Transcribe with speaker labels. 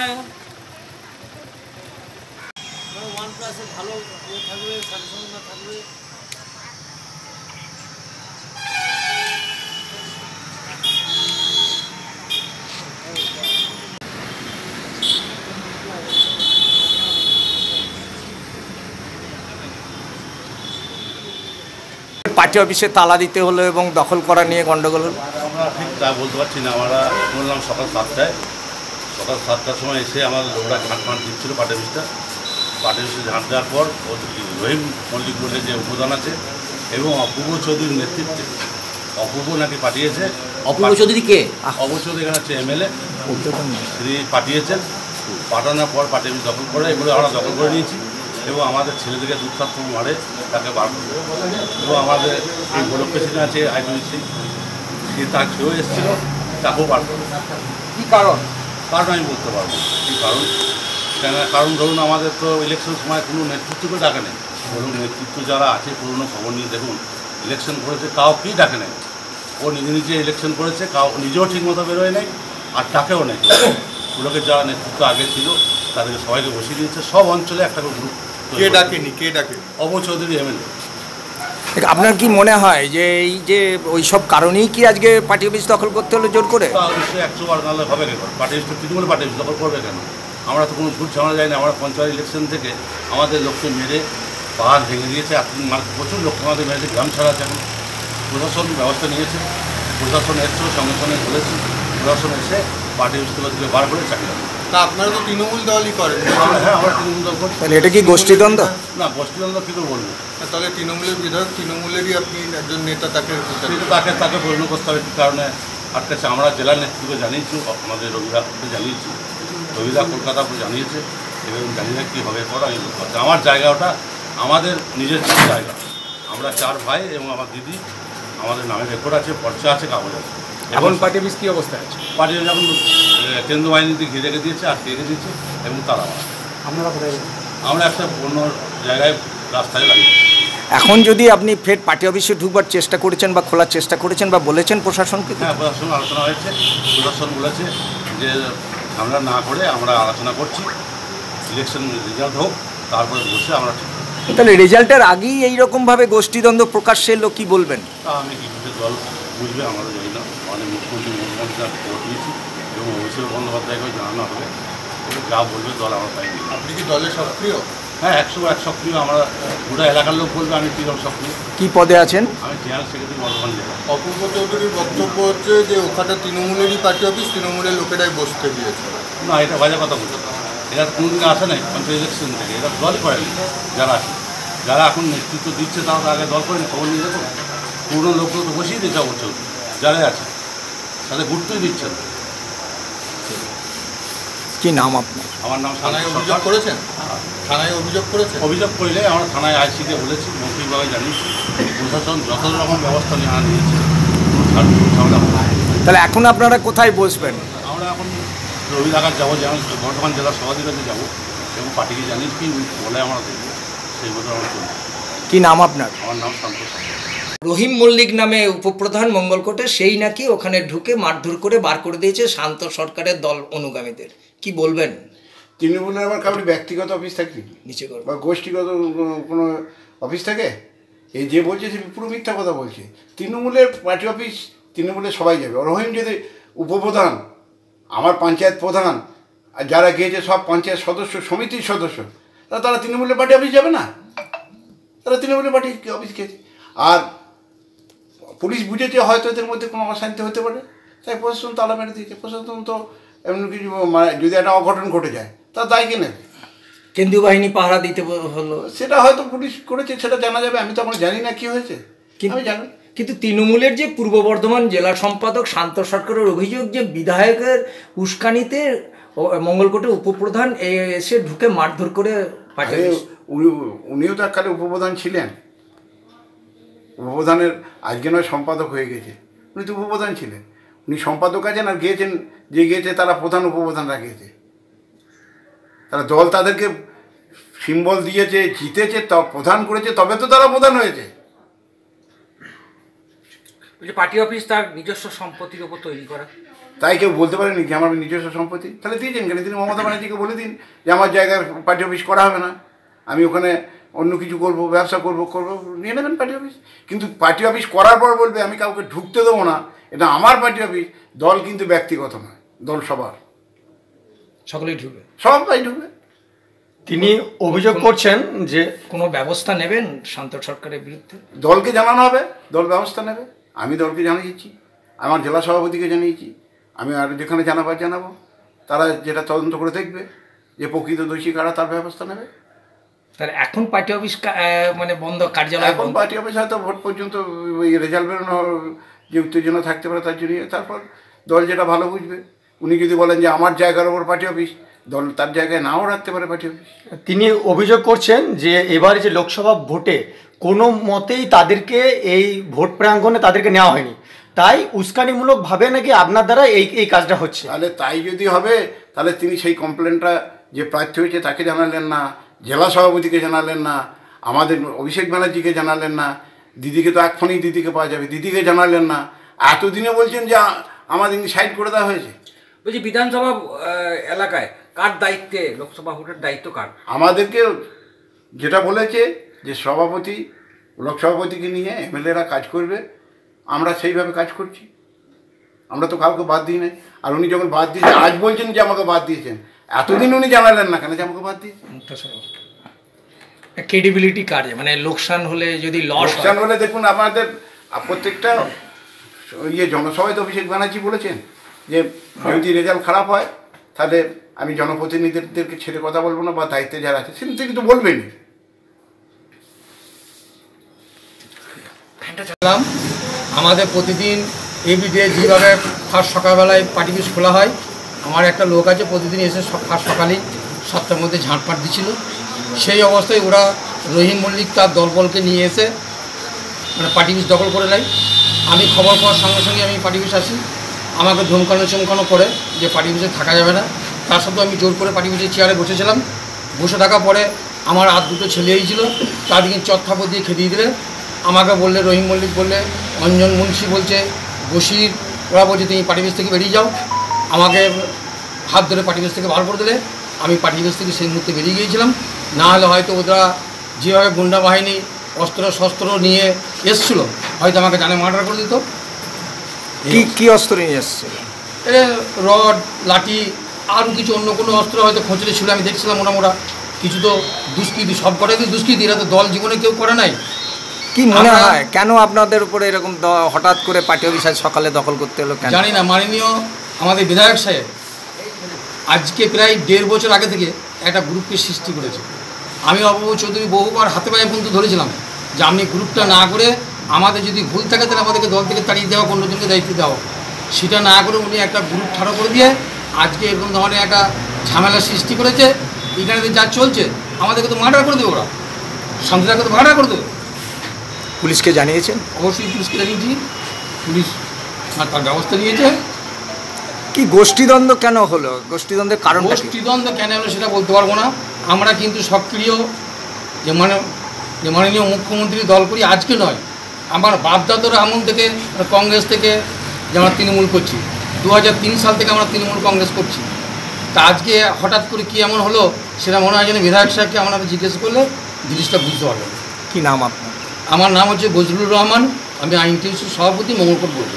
Speaker 1: হ্যাঁ, ওয়ান প্লাসে ভালো থাকবে, স্যামসাং থাকবে।
Speaker 2: পার্টি অফিসে তালা দিতে হলো এবং দখল করা নিয়ে গন্ডগোল হলো।
Speaker 3: আমরা ঠিক তা বলতে পারছি না। আমরা বললাম সকাল 7টায়, সকাল 7টার সময় এসে আমার লোকরা ঝাঁট দিচ্ছিল পার্টি অফিসে ঝাঁট দেওয়ার পর রহিম মল্লিক বলে যে উপদান আছে এবং অপূর্ব চৌধুরীর নেতৃত্বে, অপূর্ব নাকি পাঠিয়েছে।
Speaker 2: অপূর্ব চৌধুরী কে?
Speaker 3: অপূর্ব চৌধুরী এখানে হচ্ছে এমএলএ, তিনি পাঠিয়েছেন। পাঠানোর পর পার্টি অফিস দখল করে, এগুলো আমরা দখল করে নিয়েছি এবং আমাদের ছেলেদেরকে দুঃখাত্ম মারে তাকে বার করবে এবং আমাদের এই গোলকৃষ্ণ আছে আইপিসি, সে তার খেয়েও এসেছিল, তাকেও বার করবে।
Speaker 2: কী কারণ?
Speaker 3: কারণ আমি বলতে পারবো কী কারণ। কারণ ধরুন আমাদের তো ইলেকশন সময় কোনো নেতৃত্বকে ডাকে নেই। ধরুন নেতৃত্ব যারা আছে পুরনো খবর নিয়ে দেখুন, ইলেকশন করেছে কাউকেই ডাকে নেই। ও নিজে নিজে ইলেকশন করেছে, নিজেও ঠিকমতো বেরোয় নেই আর ডাকেও নেই। ওগুলোকে যারা নেতৃত্ব আগে ছিল তাদেরকে সবাইকে বসিয়ে দিয়েছে। সব অঞ্চলে একটা গ্রুপ।
Speaker 4: কে ডাকেনি? কে ডাকে?
Speaker 3: অপূর্ব চৌধুরী এমএলএ।
Speaker 2: আপনার কি মনে হয় যে এই যে ওই সব কারণেই কি আজকে পার্টি অফিস দখল করতে হলো জোর করে?
Speaker 3: অবশ্যই 100 বার নাহলে হবে কেন? Party office Trinamool party office দখল করবে কেন? আমরা তো কোনো ভুল ঝামেলা যাই না। আমরা পঞ্চায়েত ইলেকশন থেকে আমাদের লোককে মেরে পাহাড় ভেঙে দিয়েছে, প্রচুর লোক আমাদের মেরেছে, গ্রাম ছাড়া আছে। প্রশাসন ব্যবস্থা নিয়েছে, প্রশাসন এসেও সঙ্গে সঙ্গে বলেছে, প্রশাসন এসে পার্টি অফিস থেকে বার করে চাকরি হবে।
Speaker 4: তা আপনারা তো তৃণমূল দলই করেন।
Speaker 3: হ্যাঁ, আমরা তৃণমূল দল করছি।
Speaker 2: তাহলে এটা কি গোষ্ঠীদ্বন্দ্ব?
Speaker 3: না, গোষ্ঠীদ্বন্দ্ব কী করে বলবো?
Speaker 4: তাহলে তৃণমূলের বিধায়ক, তৃণমূলেরই আপনি একজন নেতা,
Speaker 3: তাকে প্রশ্ন করতে হবে কী কারণে আটকাছে। আমরা জেলার নেতৃত্বকে জানিয়েছি, আমাদের রবিদাকে জানিয়েছি, রবিদা কলকাতাকে জানিয়েছে এবং জানি না কী হবে পর। আমি বলতে পারছি আমার জায়গা ওটা আমাদের নিজের জায়গা। আমরা 4 ভাই এবং আমার দিদি, আমাদের নামে রেকর্ড আছে, পর্চা আছে, কাগজ আছে।
Speaker 2: এখন পার্টি অফিস কী অবস্থা আছে?
Speaker 3: পার্টি যখন কেন্দ্র বাহিনীতে ঘিরে রেখে দিয়েছে আর রেখে দিয়েছে এবং তারা
Speaker 2: আপনারা কোথায়?
Speaker 3: আমরা একটা অন্য জায়গায় রাস্তায় লাগিয়েছি।
Speaker 2: এখন যদি আপনি ফের পার্টি অফিসে ঢুকবার চেষ্টা করেছেন বা খোলার চেষ্টা করেছেন বা বলেছেন প্রশাসনকে?
Speaker 3: হ্যাঁ, প্রশাসন আলোচনা হয়েছে। প্রশাসন বলেছে যে আমরা না করে আমরা আলোচনা করছি, ইলেকশন রেজাল্ট হোক, তারপরে বসে আমরা ঠিক।
Speaker 2: তাহলে রেজাল্টের আগেই এইরকমভাবে গোষ্ঠীদ্বন্দ্ব প্রকাশ্যে এলো, কী বলবেন?
Speaker 3: তা আমি কি কিছু দল বুঝবে আমরা জানি না। মানে মুখ্যমন্ত্রী খবর দিয়েছি এবং অভিষেক বন্দ্যোপাধ্যায়কেও জানানো হবে, যা বলবে দল আমরা পাইনি।
Speaker 4: আপনি কি দলে সক্রিয়?
Speaker 3: হ্যাঁ, 101 সক্রিয়। আমরা গোটা এলাকার লোক বলবে আমি কীরকম সক্রিয়।
Speaker 2: কী পদে আছেন?
Speaker 3: আমি জেনারেল সেক্রেটারি বর্ধমান জেলা।
Speaker 4: অপূর্ব চৌধুরীর বক্তব্য হচ্ছে যে ওখানে তৃণমূলেরই পার্টি অফিস, তৃণমূলের লোকেরাই বসতে দিয়েছে।
Speaker 3: না, এটা বাজে কথা বলতে। এরা কোনোদিন আসে নাই পঞ্চায়েত ইলেকশন থেকে, এরা দলই করেনি। যারা আছে, যারা এখন নেতৃত্ব দিচ্ছে তারা তো আগে দল করেনি। খবর নিয়ে দেখুন, পুরনো লোকগুলো তো বসিয়ে দিয়েছে অবশ্য, যারাই আছে তাদের গুরুত্বই দিচ্ছে না।
Speaker 2: কী নাম আপনার?
Speaker 3: আমার নাম
Speaker 4: থানায় অভিযোগ করেছেন? থানায় অভিযোগ করেছেন?
Speaker 3: অভিযোগ করলে আমরা থানায় আইসিকে বলেছি, মৌখিকভাবে জানিয়েছি। প্রশাসন যত রকম ব্যবস্থা নেওয়া নিয়েছে।
Speaker 2: তাহলে এখন আপনারা কোথায় বসবেন?
Speaker 3: আমরা এখন রবি লাগার যাবো, যেমন বর্ধমান জেলার সভাধিপতি যাবো এবং পার্টিকে জানিয়েছি কি বলে আমরা দেখবো, সেই মতো আমরা চলব।
Speaker 2: কী নাম আপনার?
Speaker 3: আমার নাম সন্তোষ।
Speaker 2: রহিম মল্লিক নামে উপপ্রধান মঙ্গলকোটে, সেই নাকি ওখানে ঢুকে মারধর করে বার করে দিয়েছে শান্ত সরকারের দল অনুগামীদের। কি বলবেন?
Speaker 5: তৃণমূলের আবার কারোর ব্যক্তিগত অফিস থাকে
Speaker 2: নিচে করবে
Speaker 5: বা গোষ্ঠীগত কোনো অফিস থাকে? এই যে বলছে সে পুরো মিথ্যা কথা বলছে। তৃণমূলের পার্টি অফিস তৃণমূলের সবাই যাবে। রহিম যদি উপপ্রধান, আমার পঞ্চায়েত প্রধান আর যারা গিয়েছে সব পঞ্চায়েত সদস্য, সমিতির সদস্য, তারা তৃণমূলের পার্টি অফিস যাবে না? তারা তৃণমূলের পার্টি অফিস গেছে। আর পুলিশ বুঝেছে হয়তো এদের মধ্যে কোনো অশান্তি হতে পারে, তাই প্রশাসন তালা মেরে দিয়েছে। প্রশাসন তো এমন কিছু যদি একটা অঘটন ঘটে যায় তার দায় কে নেবে?
Speaker 2: কেন্দ্রীয় বাহিনী পাহারা দিতে হলো,
Speaker 5: সেটা হয়তো পুলিশ করেছে, সেটা জানা যাবে। আমি তো এখন জানি না কি হয়েছে, আমি জানি।
Speaker 2: কিন্তু তৃণমূলের যে পূর্ব বর্ধমান জেলা সম্পাদক শান্ত সরকারের অভিযোগ যে বিধায়কের উস্কানিতে মঙ্গলকোটে উপপ্রধান এসে ঢুকে মারধর করে।
Speaker 5: উনিও তো এককালে উপপ্রধান ছিলেন। উপপ্রধানের আজকে নয় সম্পাদক হয়ে গেছে, উনি তো উপপ্রধান ছিলেন। উনি সম্পাদক আছেন আর গিয়েছেন, যে গিয়েছে তারা প্রধান উপপ্রধানরা গিয়েছে। তারা দল তাদেরকে সিম্বল দিয়েছে, জিতেছে, প্রধান করেছে, তবে তো তারা প্রধান হয়েছে।
Speaker 2: পার্টি অফিস তার নিজস্ব সম্পত্তির উপর তৈরি করা,
Speaker 5: তাই কেউ বলতে পারেনি যে আমার নিজস্ব সম্পত্তি? তাহলে দিয়েছেন কেন? তিনি মমতা ব্যানার্জিকে বলে দিন যে আমার জায়গার পার্টি অফিস করা হবে না, আমি ওখানে অন্য কিছু করব, ব্যবসা করব, নিয়ে নেবেন পার্টি অফিস। কিন্তু পার্টি অফিস করার পর বলবে আমি কাউকে ঢুকতে দেবো না, এটা আমার পার্টি অফিস। দল কিন্তু ব্যক্তিগত নয়, দল সবার,
Speaker 2: সকলেই ঢুকবে,
Speaker 5: সবাই ঢুকবে।
Speaker 6: তিনি অভিযোগ করছেন যে
Speaker 2: কোনো ব্যবস্থা নেবেন শান্ত সরকারের বিরুদ্ধে?
Speaker 5: দলকে জানানো হবে, দল ব্যবস্থা নেবে। আমি দলকে জানিয়েছি, আমার জেলা সভাপতিকে জানিয়েছি, আমি আর যেখানে জানাবার জানাবো, তারা যেটা তদন্ত করে দেখবে যে প্রকৃত দোষী কারা, তার ব্যবস্থা নেবে।
Speaker 2: তাহলে এখন পার্টি অফিস মানে বন্ধ, কার্যালয়
Speaker 5: এখন
Speaker 2: বন্ধ?
Speaker 5: পার্টি অফিস হয়তো ভোট পর্যন্ত ওই রেজাল্ট বেরোনো যে উত্তেজনা থাকতে পারে তার জন্য, তারপর দল যেটা ভালো বুঝবে। উনি যদি বলেন যে আমার জায়গার ওপর পার্টি অফিস, দল তার জায়গায় নাও রাখতে পারে পার্টি অফিস।
Speaker 6: তিনি অভিযোগ করছেন যে এবারে যে লোকসভা ভোটে কোনো মতেই তাদেরকে এই ভোট প্রাঙ্গণে তাদেরকে নেওয়া হয়নি, তাই উস্কানিমূলকভাবে নাকি আপনার দ্বারা এই কাজটা হচ্ছে।
Speaker 5: তাহলে তাই যদি হবে, তাহলে তিনি সেই কমপ্লেনটা যে প্রার্থী হয়েছে তাকে জানালেন না, জেলা সভাপতিকে জানালেন না, আমাদের অভিষেক ব্যানার্জিকে জানালেন না, দিদিকে তো এখনই দিদিকে পাওয়া যাবে, দিদিকে জানালেন না। এতদিনে বলছেন যে আমাদের সাইড করে দেওয়া হয়েছে।
Speaker 1: বলছি বিধানসভা এলাকায় কার দায়িত্বে লোকসভা ভোটের দায়িত্ব কার?
Speaker 5: আমাদেরকে যেটা বলেছে যে সভাপতি, ব্লক সভাপতিকে নিয়ে এমএলএরা কাজ করবে, আমরা সেইভাবে কাজ করছি। আমরা তো কাউকে বাদ দিই নাই। আর উনি যখন বাদ দিয়েছেন, আজ বলছেন যে আমাকে বাদ দিয়েছেন, এতদিন উনি জানালেন না কেন যে আমাকে বাদ দিয়েছেন?
Speaker 2: ক্রেডিবিলিটি কার, মানে লোকসান হলে যদি
Speaker 5: লোকসান হলে দেখুন আমাদের প্রত্যেকটা জনসভায় তো অভিষেক ব্যানার্জি বলেছেন যে যদি রেজাল্ট খারাপ হয় তাহলে আমি জনপ্রতিনিধিদেরকে ছেড়ে কথা বলবো না, বা দায়িত্বে যারা আছে সেটা কিন্তু বলবেনই।
Speaker 7: আমাদের প্রতিদিন এভরিডে যেভাবে ফার্স্ট সকালবেলায় পার্টি অফিস খোলা হয়, আমার একটা লোক আছে প্রতিদিন এসে ফার্স্ট সকালেই 7টার মধ্যে ঝাঁটপাট দিচ্ছিল। সেই অবস্থায় ওরা রহিম মল্লিক তার দলবলকে নিয়ে এসে মানে পার্টি অফিস দখল করে নেয়। আমি খবর পাওয়ার সঙ্গে সঙ্গে আমি পার্টি অফিস আসি, আমাকে চমকানো করে যে পার্টি অফিসে থাকা যাবে না। তার সত্ত্বেও আমি জোর করে পার্টি অফিসের চেয়ারে বসেছিলাম। বসে থাকার পরে আমার আর দুটো ছেলেই ছিল, তাদেরকে চত্থাপর দিয়ে খেদিয়ে দিলে। আমাকে বললে, রহিম মল্লিক বললে, অঞ্জন মুন্সি বলছে, বশির, ওরা বলছে তুমি পার্টি অফিস থেকে বেরিয়ে যাও। আমাকে হাত ধরে পার্টি অফিস থেকে বার করে দিলে। আমি পার্টি অফিস থেকে সেই মুহূর্তে বেরিয়ে গিয়েছিলাম, না হলে হয়তো ওরা যেভাবে গুন্ডা বাহিনী অস্ত্র শস্ত্র নিয়ে এসছিল হয়তো আমাকে জানে মার্ডার করে দিত।
Speaker 2: কি অস্ত্র নিয়ে এসছে?
Speaker 7: রড, লাঠি, আরও কিছু অন্য কোনো অস্ত্র হয়তো খোঁচলে ছিল, আমি দেখছিলাম মোটামোটা কিছু। তো দুষ্কৃতি, সব কটাই তো দুষ্কৃতি, এরা তো দল জীবনে কেউ করে নাই।
Speaker 2: কি মনে হয় কেন আপনাদের উপরে এরকম হঠাৎ করে পার্টি অফিস সকালে দখল করতে হলো?
Speaker 7: জানি না। মাননীয় আমাদের বিধায়ক সাহেব আজকে প্রায় 1.5 বছর আগে থেকে একটা গ্রুপকে সৃষ্টি করেছে। আমি অপূর্ব চৌধুরী বহুবার হাতে পায়ে পর্যন্ত ধরেছিলাম যে আপনি গ্রুপটা না করে, আমাদের যদি ভুল থাকে তাহলে আমাদেরকে দল থেকে তাড়িয়ে দেওয়া, অন্যজনকে দায়িত্ব দেওয়া। সেটা না করে উনি একটা গ্রুপ ঠাড়ো করে দিয়ে আজকে এরকম ধরনের একটা ঝামেলা সৃষ্টি করেছে। এখানে যা চলছে আমাদেরকে তো মার্ডার করে দেবে, ওরা শান্তিটাকে তো মার্ডার করে দেবে।
Speaker 2: পুলিশকে জানিয়েছেন?
Speaker 7: অবশ্যই পুলিশকে জানিয়েছি, পুলিশ তার ব্যবস্থা নিয়েছে।
Speaker 2: কি গোষ্ঠীদ্বন্দ্ব কেন হলো? গোষ্ঠীদ্বন্দ্বের কারণ?
Speaker 7: গোষ্ঠীদ্বন্দ্ব কেন হলো সেটা বলতে পারবো না। আমরা কিন্তু সক্রিয় যে মাননীয় মুখ্যমন্ত্রী দল করি আজকে নয়, আমার বাপদাদার আমল থেকে কংগ্রেস থেকে যে আমরা তৃণমূল করছি, 2003 সাল থেকে আমরা তৃণমূল কংগ্রেস করছি। তা আজকে হঠাৎ করে কী এমন হলো সেটা মনে হয় যেন বিধায়ক সাহেবকে আপনারা জিজ্ঞেস করলে জিনিসটা বুঝতে পারবেন।
Speaker 2: কি নাম আপনার?
Speaker 7: আমার নাম হচ্ছে বজলুর রহমান, আমি আইনটিউসির সভাপতি, মঙ্গলকোট বোর্ড।